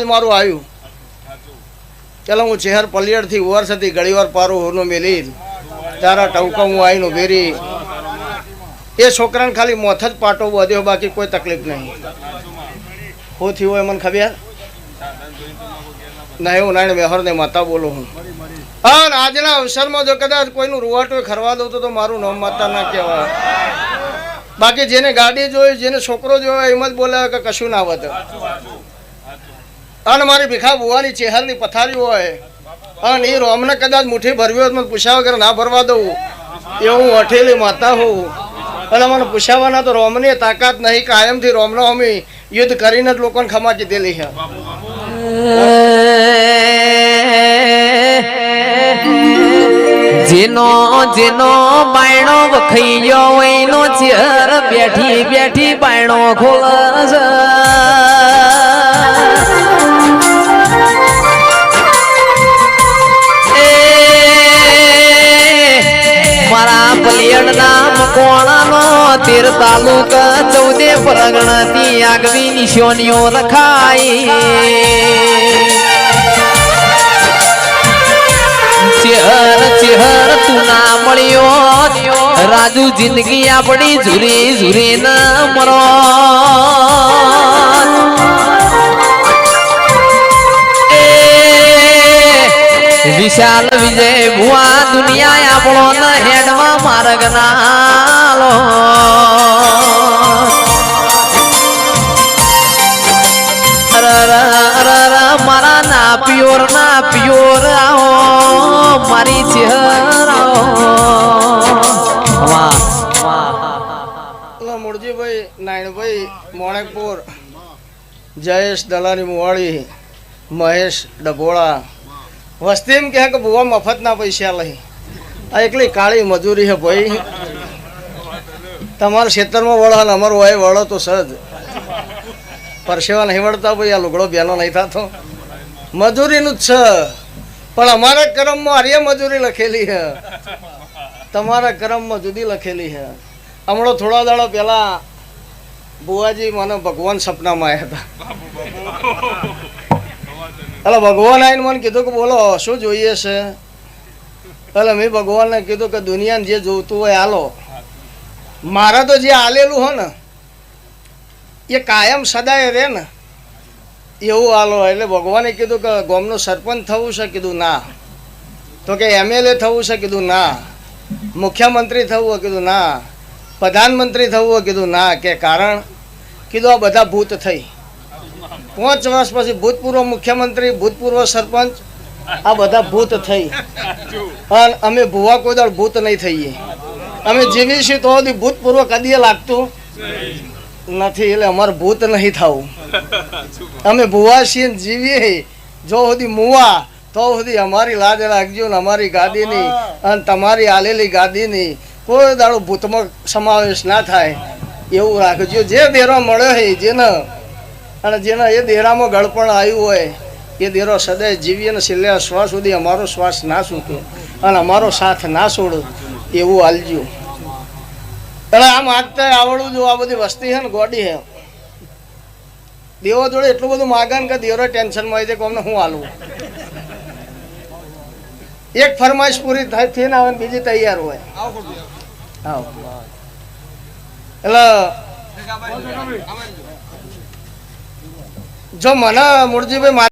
મારું આવ્યું ચાલો હું ચહેર પલિયડ થી વર્ષ હતી ઘણી વાર પારું હોનો મેલી તારા ટવકા હું આવીને ભેરી એ છોકરાને ખાલી મોથ જ પાટો બધ્યો બાકી કોઈ તકલીફ નહીં હું થયું હોય મને ખબર ના એવું નાઈને વ્યવહાર ને માતા બોલો હું હા આજના અવસરમાં જો કદાચ કોઈનું રૂવાટો ખરવા દઉં તો મારું નામ માતા ના કહેવાય બાકી જેને ગાડી જોઈ જેને છોકરો જોયો એમ જ બોલાવે કે કશું ના વધે અને મારી ભીખા બુવાની ચહેરની પથારી હોય અને એ રોમને કદાચ મુઠ્ઠી ભરવી હોય પૂછ્યા વગર ના ભરવા દઉં એવું અઠેલી માતા હોઉં અને મને પૂછાવાના તો રોમની તાકાત નહીં કાયમથી રોમનો અમે યુદ્ધ કરીને જ લોકોને ખમા કીધેલી છે જેનો જેનો બાયણો વખાઈ ગયો એનો ચહેર બેઠી બેઠી બાયણો ખોલસ મારા પલિયડ ના મકોણાનો 13 તાલુકા 14 પરગણા થી આગવી નિશાનીઓ રખાઈ ચહેર ચહેર તું ના મળ્યો રાજુ જિંદગી આપણી ઝુરી ઝુરી ના મરો વિશાલ વિજય ભુવા દુનિયા આપણો ન હેડવા માર્ગ નાલો મારા ના પિયોર આવો મારી ચહેરાઓ મૂળજીભાઈ નાયણભાઈ મોણેકપુર જયેશ દલાની મુવાળી મહેશ ડભોળા વસ્તી એમ કહે કે બુવા મફતના પૈસા લઈ આ એકલી કાળી મજૂરી છે ભાઈ તમારા ખેતરમાં વળો ને અમારું હોય વળો તો સજ પરસેવા નહીં વળતા ભાઈ આ લુગડો બેનો નહીં થતો મજૂરીનું જ છે પણ અમારા કર્મમાં આર્ય મજૂરી લખેલી છે તમારા કર્મમાં જુદી લખેલી છે હમણાં થોડા દાડા પહેલા બુવાજી મને ભગવાન સપનામાં આવ્યા હતા એટલે ભગવાન આવીને મને કીધું કે બોલો શું જોઈએ છે એટલે મેં ભગવાનને કીધું કે દુનિયાને જે જોઈતું હોય હાલો મારા તો જે હાલેલું હો ને એ કાયમ સદાય રહે ને એવું હાલો એટલે ભગવાને કીધું કે ગામનું સરપંચ થવું છે કીધું ના તો કે MLA થવું છે કીધું ના મુખ્યમંત્રી થવું હોય કીધું ના પ્રધાનમંત્રી થવું હોય કીધું ના કે કારણ કીધું આ બધા ભૂત થઈ 5 વર્ષ પછી ભૂતપૂર્વ મુખ્યમંત્રી ભૂતપૂર્વ સરપંચ આ બધા ભૂત થઈ અને અમે ભૂવા કોઈ દાડ ભૂત નહીં થઈએ અમે જીવીશું તો સુધી ભૂતપૂર્વ કદીએ લાગતું નથી એટલે અમારે ભૂત નહીં થવું અમે ભૂવા છીએ જીવીએ જો સુધી મુવા તો સુધી અમારી લાજ રાખજો ને અમારી ગાદીની અને તમારી આલેલી ગાદીની કોઈ દાડો ભૂતમાં સમાવેશ ના થાય એવું રાખજો જે દેરો મળ્યો હોય જેને અને જેના એ દેરામાં ગળપણ આવ્યું હોય એ દેરો સદાય જીવીએ ને છેલ્લે શ્વાસ સુધી અમારો શ્વાસ ના છૂટે અને અમારો સાથ ના છોડો એવું હાલજો એટલે આમ આગતા આવડવું જો આ બધી વસ્તી છે ને ગોડી છે દેવો જોડે એટલું બધું માગન કે દેરો ટેન્શનમાં આવી જાય કે અમને શું હાલવું એક ફરમાઈશ પૂરી થાય થઈને આવે બીજી તૈયાર હોય એટલે જો મને મૂળજીભાઈ